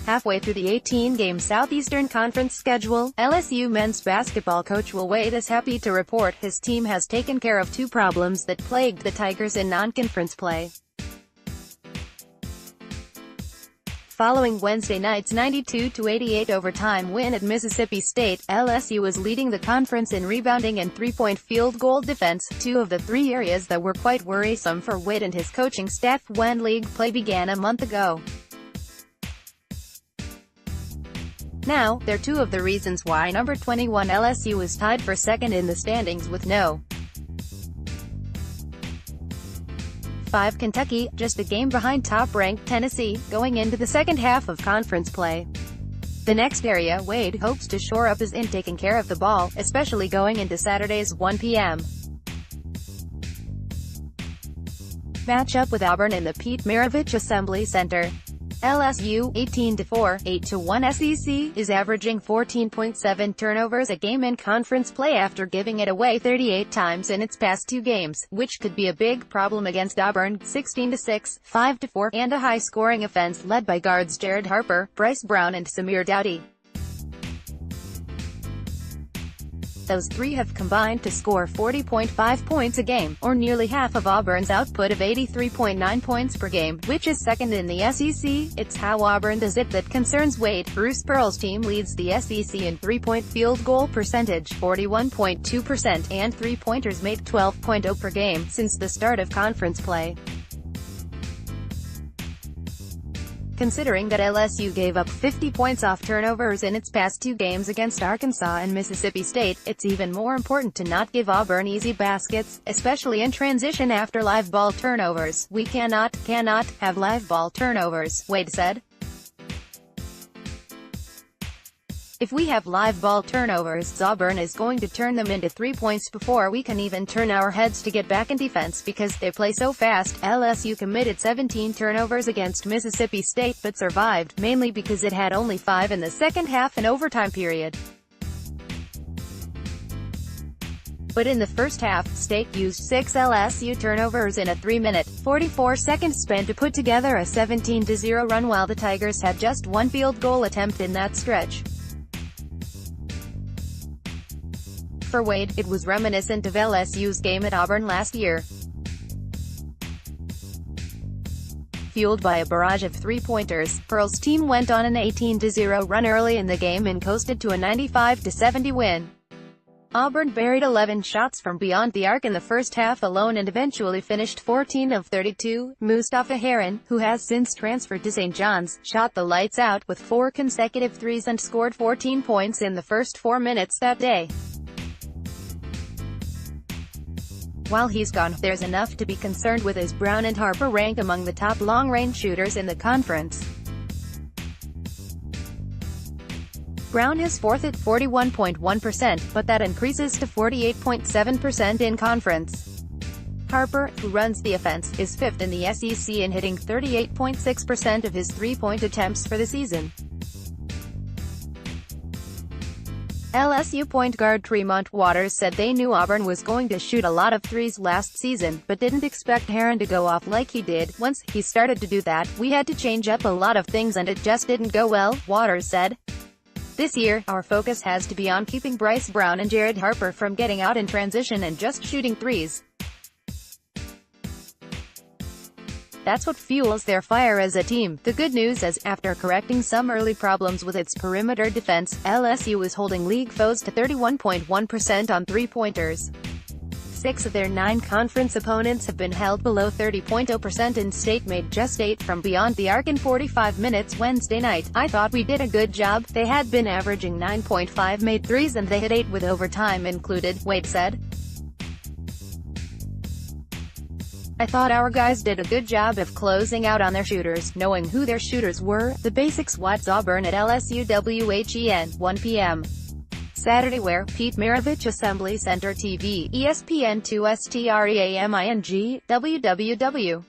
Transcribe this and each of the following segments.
Halfway through the 18-game Southeastern Conference schedule, LSU men's basketball coach Will Wade is happy to report his team has taken care of two problems that plagued the Tigers in non-conference play. Following Wednesday night's 92-88 overtime win at Mississippi State, LSU was leading the conference in rebounding and three-point field goal defense, two of the three areas that were quite worrisome for Wade and his coaching staff when league play began a month ago. Now, they're two of the reasons why number 21 LSU is tied for second in the standings with no. 5 Kentucky, just a game behind top-ranked Tennessee, going into the second half of conference play. The next area Wade hopes to shore up is in taking care of the ball, especially going into Saturday's 1 p.m. matchup with Auburn in the Pete Maravich Assembly Center. LSU, 18-4, 8-1 SEC, is averaging 14.7 turnovers a game in conference play after giving it away 38 times in its past two games, which could be a big problem against Auburn, 16-6, 5-4, and a high-scoring offense led by guards Jared Harper, Bryce Brown and Samir Doughty. Those three have combined to score 40.5 points a game, or nearly half of Auburn's output of 83.9 points per game, which is second in the SEC. It's how Auburn does it that concerns Wade. Bruce Pearl's team leads the SEC in three-point field goal percentage, 41.2%, and three-pointers made 12.0 per game since the start of conference play. Considering that LSU gave up 50 points off turnovers in its past two games against Arkansas and Mississippi State, it's even more important to not give Auburn easy baskets, especially in transition after live ball turnovers. We cannot have live ball turnovers, Wade said. If we have live ball turnovers, Auburn is going to turn them into 3 points before we can even turn our heads to get back in defense because they play so fast. LSU committed 17 turnovers against Mississippi State but survived, mainly because it had only 5 in the second half and overtime period. But in the first half, State used 6 LSU turnovers in a 3-minute, 44-second span to put together a 17-0 run while the Tigers had just one field goal attempt in that stretch. For Wade, it was reminiscent of LSU's game at Auburn last year. Fueled by a barrage of three-pointers, Pearl's team went on an 18-0 run early in the game and coasted to a 95-70 win. Auburn buried 11 shots from beyond the arc in the first half alone and eventually finished 14 of 32. Mustafa Heron, who has since transferred to St. John's, shot the lights out with 4 consecutive threes and scored 14 points in the first 4 minutes that day. While he's gone, there's enough to be concerned with as Brown and Harper rank among the top long-range shooters in the conference. Brown is fourth at 41.1%, but that increases to 48.7% in conference. Harper, who runs the offense, is fifth in the SEC in hitting 38.6% of his three-point attempts for the season. LSU point guard Tremont Waters said they knew Auburn was going to shoot a lot of threes last season, but didn't expect Heron to go off like he did. Once he started to do that, we had to change up a lot of things and it just didn't go well, Waters said. This year, our focus has to be on keeping Bryce Brown and Jared Harper from getting out in transition and just shooting threes. That's what fuels their fire as a team. The good news is, after correcting some early problems with its perimeter defense, LSU is holding league foes to 31.1% on three-pointers. 6 of their 9 conference opponents have been held below 30.0%, and State made just 8 from beyond the arc in 45 minutes Wednesday night. I thought we did a good job. They had been averaging 9.5 made threes and they hit 8 with overtime included, Wade said. I thought our guys did a good job of closing out on their shooters, knowing who their shooters were. The basics. Watch Auburn at LSU WHEN, 1 p.m. Saturday. Where? Pete Maravich Assembly Center TV, ESPN 2 STREAMING, www.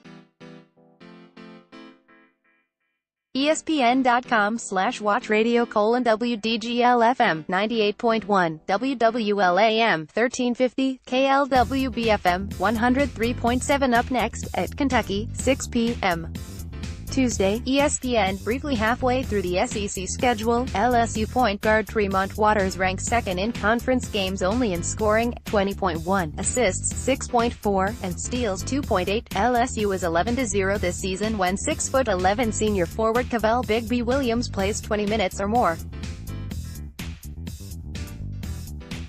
ESPN.com/watchradio::WDGL-FM 98.1, WWLAM 1350, KLWB-FM 103.7. Up next, at Kentucky, 6 p.m. Tuesday, ESPN, briefly halfway through the SEC schedule, LSU point guard Tremont Waters ranks second in conference games only in scoring, 20.1, assists 6.4, and steals 2.8. LSU is 11-0 this season when 6'11" senior forward Cavell Big B Williams plays 20 minutes or more.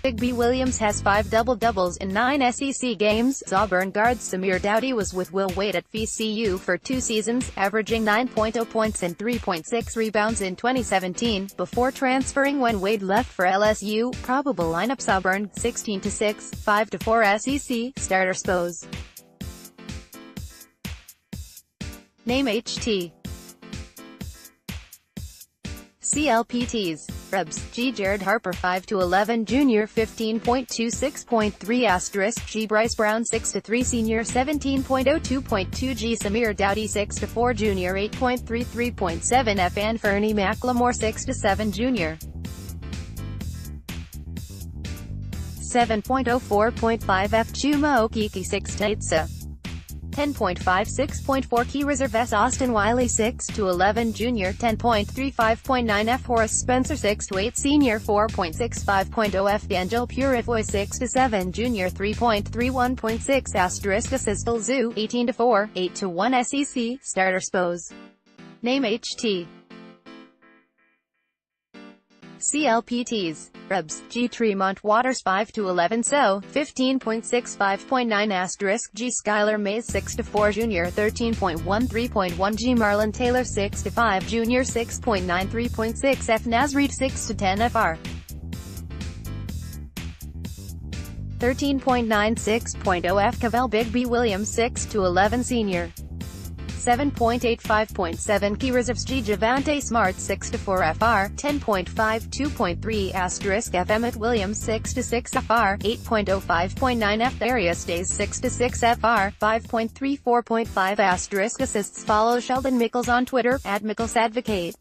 Big B Williams has 5 double-doubles in 9 SEC games. Auburn guard Samir Doughty was with Will Wade at VCU for 2 seasons, averaging 9.0 points and 3.6 rebounds in 2017, before transferring when Wade left for LSU. Probable lineups: Auburn, 16-6, 5-4 SEC, starter Spose. Name HT. CLPTs. Rebs, G. Jared Harper 5-11 Junior 15.26.3 *, G. Bryce Brown 6-3 Senior 17.02.2 G. Samir Doughty 6-4 Junior 8.33.7 F. and Fernie McLemore 6-7 Junior 7.04.5 F. Chuma Okeke 6-8 10.56.4 Key Reserve S. Austin Wiley 6-11 Junior 10.35.9 F. Horace Spencer 6-8 Senior 4.65.0 F. D'Angelo Purifoy 6-7 Junior 3.31.6 * Assistal Zoo 18-4, 8-1 SEC, starter Spose. Name HT. CLPTs. Rebs, G. Tremont Waters 5-11 So, 15.65.9 * G. Skylar Mays 6-4 Junior 13.13.1 G. Marlon Taylor 6-5 Junior 6.93.6 F. Nasreed 6-10 Fr. 13.96.0 F. Cavell Big B Williams 6-11 Senior 7.85.7 Key Reserves G. Javante Smart 6-4 Fr. 10.52.3 * F. Emmett Williams 6-6 Fr. 8.05.9 F. Darius Days 6-6 Fr. 5.34.5 * Assists. Follow Sheldon Mickles on Twitter, @MickelsAdvocate.